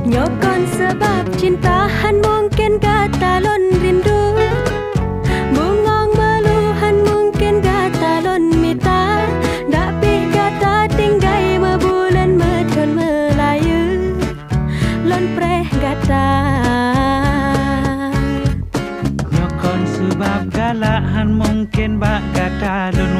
Nyokon sebab cintahan mungkin kata lon rindu, bungong meluhan mungkin kata lon mita, dapih kata tinggai mebulan meton melayu lon preh kata. Nyokon sebab galahan mungkin bak kata lon